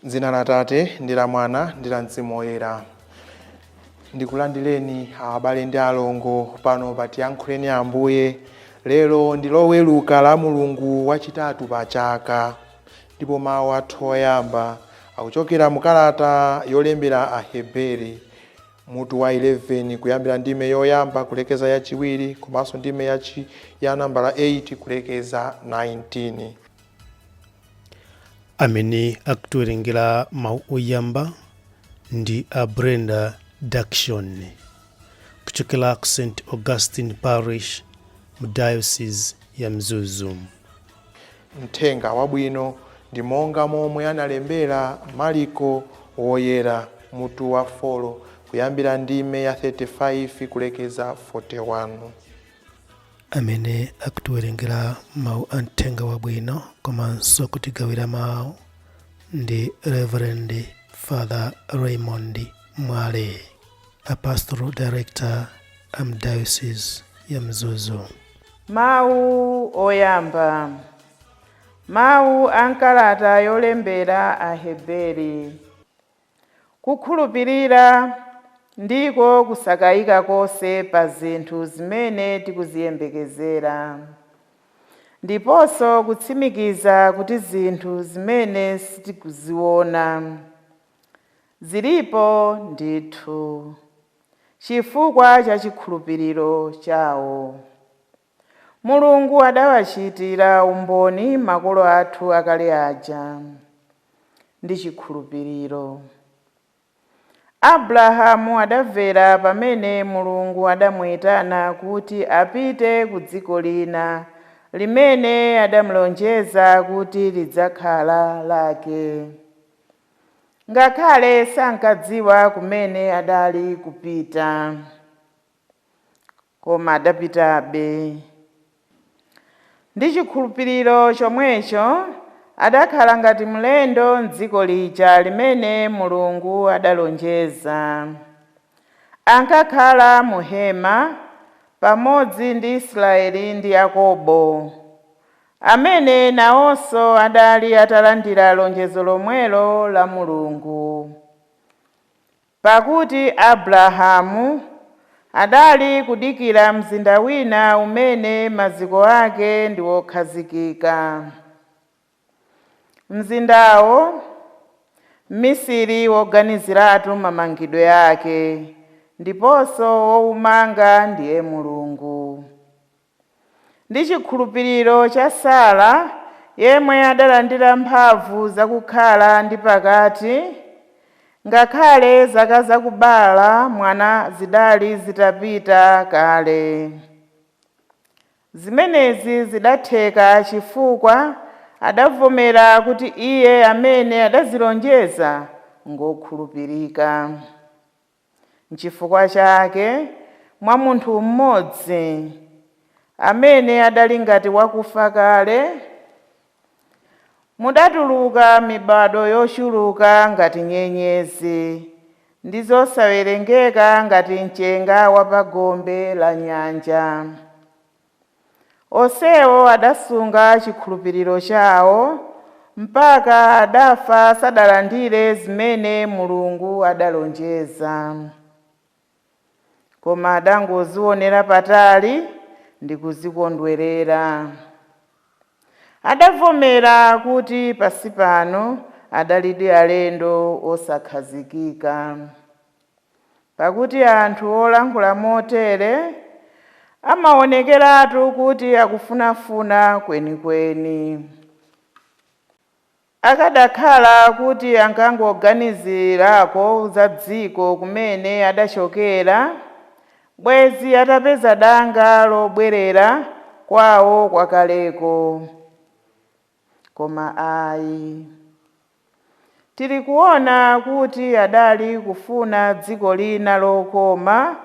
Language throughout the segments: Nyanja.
Dzina la Tate ndi la Mwana ndi la Mzimu Woyera. Ndikulandireni abale ndi alongo pano pa Tiyankhuleni Ambuye. Lero ndi loweruka la Mulungu wachitatu pa chaka, ndipo mawu athu oyamba akuchokera mu kalata yolembera Aheberi mutu wa 11 kuyambira ndime yoyamba kulekeza yachiwiri komanso ndime ya nambala 8 kulekeza 19. Amene akutiwerengera mawu oyamba ndi a Brenda Daction kuchokera ku St. Augustine Parish mu Diocese ya Mzuzu. Mthenga wabwino ndi monga momwe analembera Mariko woyera mutu wa 4 kuyambira ndime ya 35 kulekeza 41. Amene akutiwerengera mawu a mthenga wabwino komanso kutigawira mawu ndi Reverend Father Raymond Mwale, a Pastoral Director am Diocese ya Mzuzu. Mawu oyamba. Mawu ankalata yolembera Aheberi. Kukhulupirira ndiko kusakayika konse pa zinthu zimene tikuziyembekezera, ndiponso kutsimikiza kuti zinthu zimene sitikuziona zilipo ndithu, chifukwa cha chikhulupiriro chawo. Mulungu adawachitira umboni makolo athu akale aja ndi chikhulupiriro. Abrahamu adamvera pamene Mulungu adamuyitana kuti apite ku dziko lina limene adamulonjeza kuti lidzakhala lake, ngakhale sankadziwa kumene adali kupita, koma adapitabe. Ndi chikhulupiriro chomwecho adakhala ngati mlendo m'dziko lija limene Mulungu adalonjeza. Ankakhala mu hema pamodzi ndi Israeli ndi Yakobo, amene nawonso adali atalandira lonjezo lomwelo la Mulungu. Pakuti Abrahamu adali kudikira mzinda wina umene maziko ake ndi wokhazikika. Mzindawo Misiri woganiziratu mamangidwe ake, ndiponso wowumanga ndiye Mulungu. Ndi chikhulupiriro cha Sara, yemwe adalandira mphamvu zakukhala ndi pakati, ngakhale zaka zakubala mwana zidali zitapita kale. Zimenezi zidatheka chifukwa adavomera kuti iye amene adazilonjeza ngokhulupirika. N'chifukwa chake mwa munthu mmodzi amene adali ngati wakufa kale, mudatuluka mibado yochuluka ngati nyenyezi ndi zosawerengeka ngati mchenga wa pagombe la nyanja. Onsewo adasunga chikhulupiriro chawo mpaka adafa sadalandire zimene Mulungu adalonjeza, koma adangozionera patali ndi kuzikondwerera. Adavomera kuti pasi pano adalidi alendo osakhazikika, pakuti anthu olankhula motere amaonekeratu kuti akufunafuna kwenikweni. Akadakhala kuti ankangoganizirako za dziko kumene adachokera, bwezi atapeza danga lobwerera kwawo kwakaleko. Koma ayi, tili kuona kuti adali kufuna dziko lina lokoma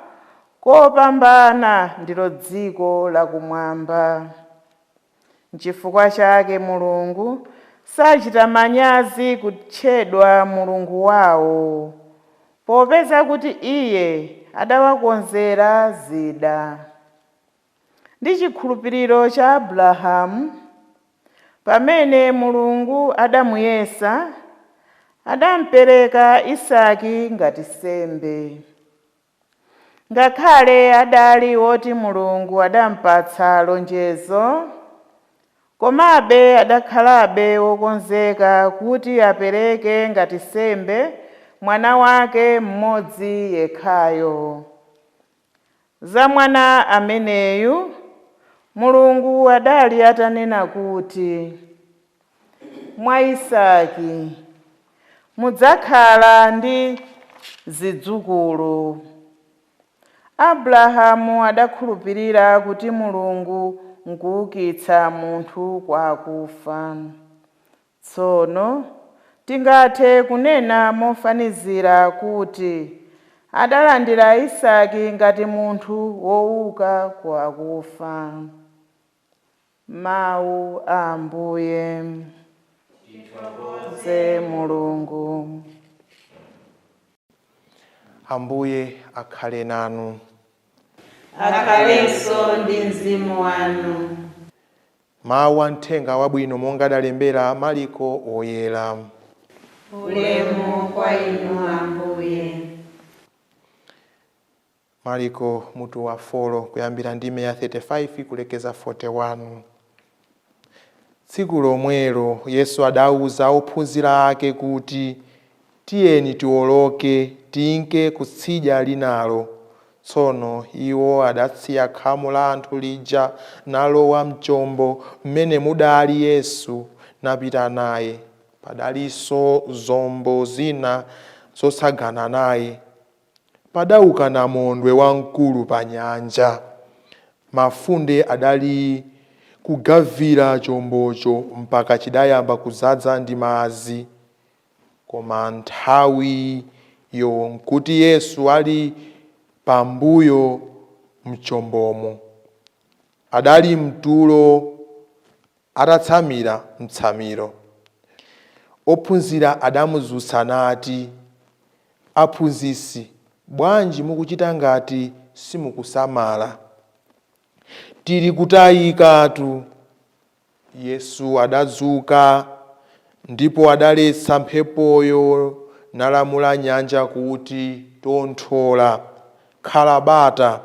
kopambana ndilo dziko lakumwamba. N'chifukwa chake Mulungu sachita manyazi kutchedwa Mulungu wawo, popeza kuti iye adawakonzera zida. Ndi chikhulupiriro cha Abrahamu, pamene Mulungu adamuyesa, adampereka Isaki ngati nsembe. Ngakhale adali woti Mulungu adampatsa lonjezo, komabe adakhalabe wokonzeka kuti apereke ngati nsembe mwana wake mmodzi yekhayo. Za mwana ameneyu Mulungu adali atanena kuti, mwa Isaki mudzakhala ndi zidzukulu. Abrahamu adakhulupirira kuti Mulungu nkuukitsa munthu kwa akufa. Tsono tingathe kunena mofanizira kuti adalandira Isaki ngati munthu wouka kwa akufa. Mawu a Ambuye. Tithokoze Mulungu. Ambuye akhale nanu. Akhalenso ndi mzimu wanu. Mawu a Uthenga Wabwino monga adalembera Marko oyera. Ulemu kwa inu Ambuye. Marko mutu wa 4 kuyambira ndime ya 35 kulekeza 41. Tsiku lomwelo Yesu adauza ophunzira ake kuti, tiyeni tiwoloke tinke kutsidya linalo. Tsono iwo adatsiya khamu la anthu lija nalowa mchombo mmene mudali Yesu napita naye. Padalinso zombo zina zotsagana naye. Padauka namondwe wamkulu pa nyanja. Mafunde adali kugavira chombocho mpaka chidayamba kudzaza ndi madzi. Koma nthawiyo nkuti Yesu ali pambuyo mchombomo. Adali mtulo atatsamira mtsamiro. Ophunzira adamuzunza nati, Aphunzitsi, bwanji mukuchita ngati simukusamala? Tili kutayikatu. Yesu adadzuka ndipo adaletsa mphepoyo nalamula nyanja kuti, tonthola, khala bata.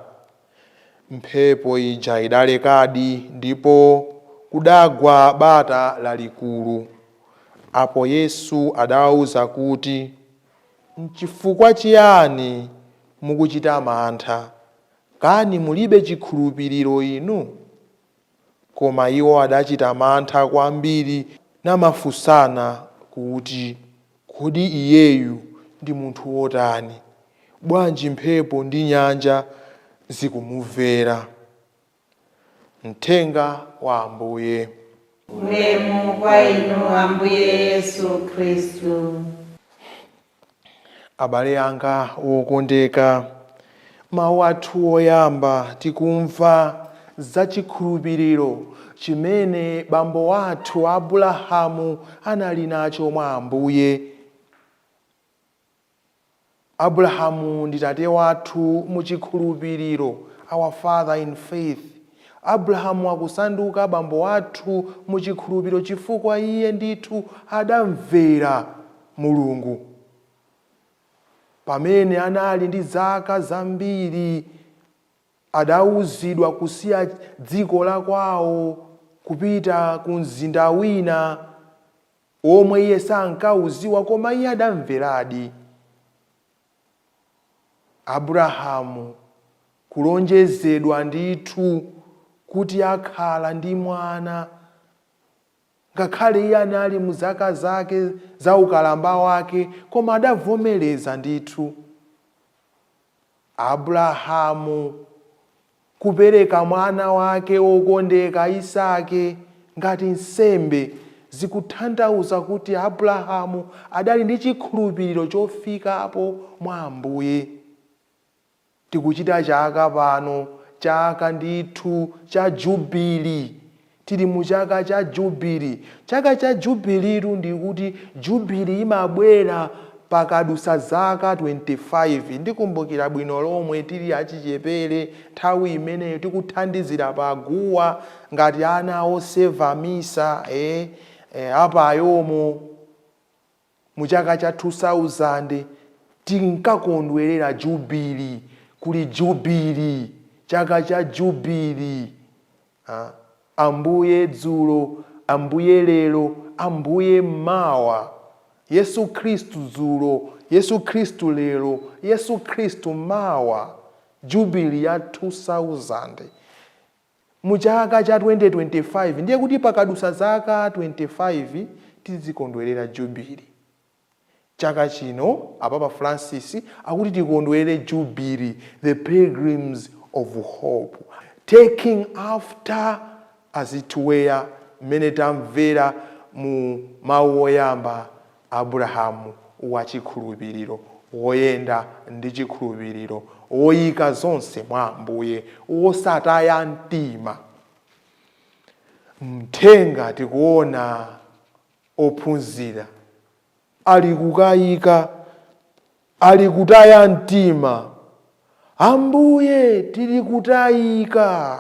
Mphepo ija idalekadi ndipo kudagwa bata lalikulu. Apo Yesu adawauza kuti, n'chifukwa chiyani mukuchita mantha? Kani mulibe chikhulupiriro inu? Koma iwo adachita mantha kwambiri namafunsana kuti, kodi iyeyu ndi munthu wotani? Bwanji mphepo ndi nyanja zikumumvera. Uthenga wa Ambuye. Ulemu kwa inu Ambuye Yesu Khristu. Abale anga wokondeka, mawu athu oyamba tikumva za chikhulupiriro chimene bambo athu Abrahamu anali nacho mwa Ambuye. Abrahamu ndi tate wathu mu chikhulupiriro, our father in faith. Abrahamu akusanduka bambo wathu mu chikhulupiriro chifukwa iye ndithu adamvera Mulungu. Pamene anali ndi zaka zambiri adawuzidwa kusiya dziko la kwawo kupita ku mzinda wina omwe iye sankauziwa, koma iye adamveradi. Abrahamu kulonjezedwa ndithu kuti akhala ndi mwana, ngakhale iye anali mu zaka zake za ukalamba wake, koma adavomereza ndithu. Abrahamu kupereka mwana wake wokondeka Isake ngati nsembe zikutanthauza kuti Abrahamu adali ndi chikhulupiriro chofikapo mwa Ambuye. Tikuchita chaka pano, chaka ndithu cha Jubili. Tili mu chaka cha Jubili. Chaka cha Jubiliru ndikuti Jubili imabwera pakadusa zaka 25. Ndikumbukira bwino lomwe tili achichepere nthawi imeneyo tikuthandizira paguwa ngati ana oseva misa apayomo. mu chaka cha 2000 tinkakondwerera jubili, kuli jubili, chaka cha jubili. Ambuye dzulo, Ambuye lero, Ambuye mawa. Yesu Kristu dzulo, Yesu Kristu lero, Yesu Kristu mawa. Jubili ya 2000 mu chaka cha 2025 ndiye kuti pakadusa zaka 25 tizikondwerera jubili. Chaka chino Papa Francis akuti tikondwerere jubili, the pilgrims of hope, taking after as it were mmene tamvera mu mawu oyamba Abrahamu wachikhulupiriro, woyenda ndi chikhulupiriro, woyika zonse mwa Ambuye, wosataya mtima. Mthenga tikuona ophunzira ali kukayika, ali kutaya mtima. Ambuye tili kutayika,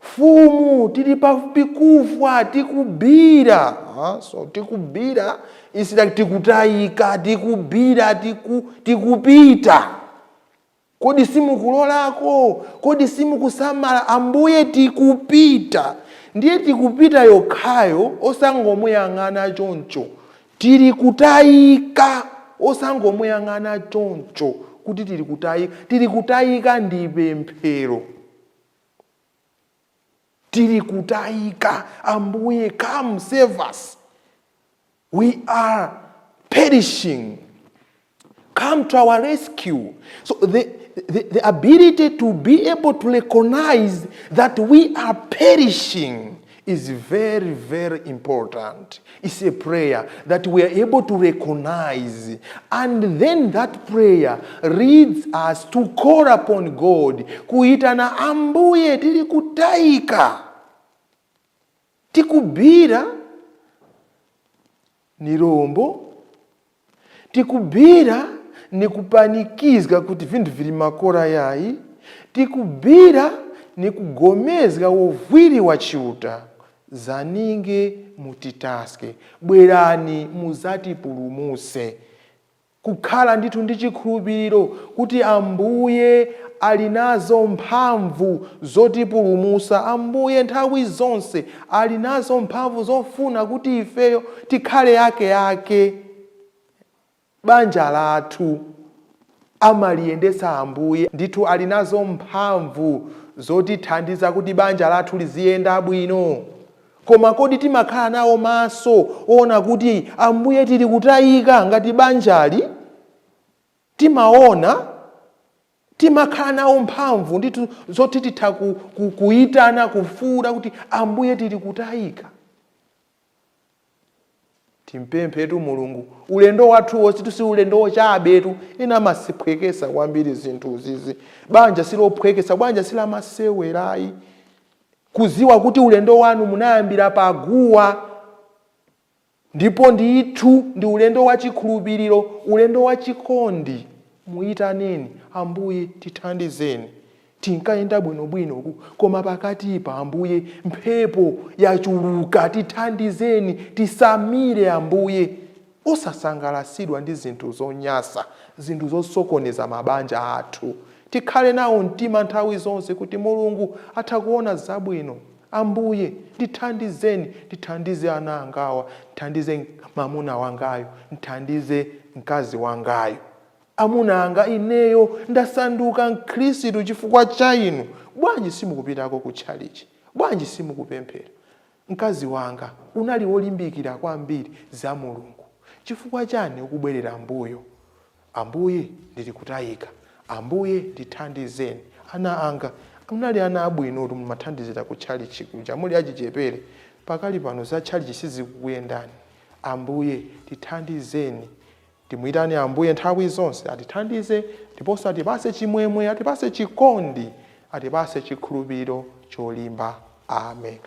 fumu tili pafupi kufa, tikubira. So tikubira is like tikutayika, tikubira, tikupita. Kodi simukulolako, kodi simukusamala. Ambuye tikupita. Ndiye tikupita yokhayo osangomuyang'ana choncho. Tili kutayika osangomuyang'ana choncho kuti tili kutayika. Tili kutayika ndi pemphero. Tili kutayika. Ambuye, come save us. We are perishing. Come to our rescue. So the ability to be able to recognize that we are perishing is very, very important. It's a prayer that we are able to recognize. And then that prayer leads us to call upon God. Kuitana, Ambuye tili kutayika. Tikubira ni rombo. Tikubira ni kupanikizga kuti vintu vili makora yayi. Tikubira ni kugomezga wovwiri wachiuta. Zaninge mutitaske. Bwerani muzatipulumuse. Kukhala ndithu ndi chikhulupiriro kuti Ambuye alinazo mphamvu zotipulumusa. Ambuye nthawi zonse alinazo mphamvu zofuna kuti ifeyo tikhale yake. Banja lathu amaliyendesa Ambuye, ndithu alinazo mphamvu zotithandiza kuti banja lathu liziyenda bwino. Koma kodi timakhala nawo maso ona kuti Ambuye tili kutayika ngati banjali? Timaona, timakhala nawo mphamvu ndithu zoti titha kuitana, kufuula kuti Ambuye tili kutayika? Timpemphetu Mulungu, ulendo wathu wonse tusi ulendo chabetu, ina masiphwekesa kwambiri zinthu zizi. Banja silophwekesa, banja sila masewerayi. Kuziwa kuti ulendo wanu munayambira paguwa, ndipo ndithu ndi ulendo wa chikhulupiriro, ulendo wa chikondi. Muyitaneni, Ambuye tithandizeni. Tinkayenda bwinobwino koma pakati pa Ambuye mphepo yachuluka. Tithandizeni, tisamire Ambuye. Osasangalasidwa ndi zinthu zonyasa, zinthu zosokoneza mabanja athu. Tikhale nawo mtima nthawi zonse kuti Mulungu athakuona zabwino. Ambuye tithandizeni, tithandize ana angawa, tithandize mamuna wangayo, tithandize mkazi wangayo. Amuna anga ineyo ndasanduka Mkhristu chifukwa cha inu. Bwanji simukupitako kutchalichi? Bwanji simukupemphera? Mkazi wanga unali wolimbikira kwambiri za Mulungu. Chifukwa chani ukubwerera mbuyo? Ambuye ndili kutayika. Ambuye tithandizeni. Ana anga unali ana abwino kuti mumathandizira kutchalichi kuja, muli achichepere. Pakali pano za tchalichi sizikuyendani. Ambuye tithandizeni. Timuyitane Ambuye nthawi zonse atithandize, ndiponso atipase chimwemwe, atipase chikondi, atipase chikhulupiriro cholimba. Amen.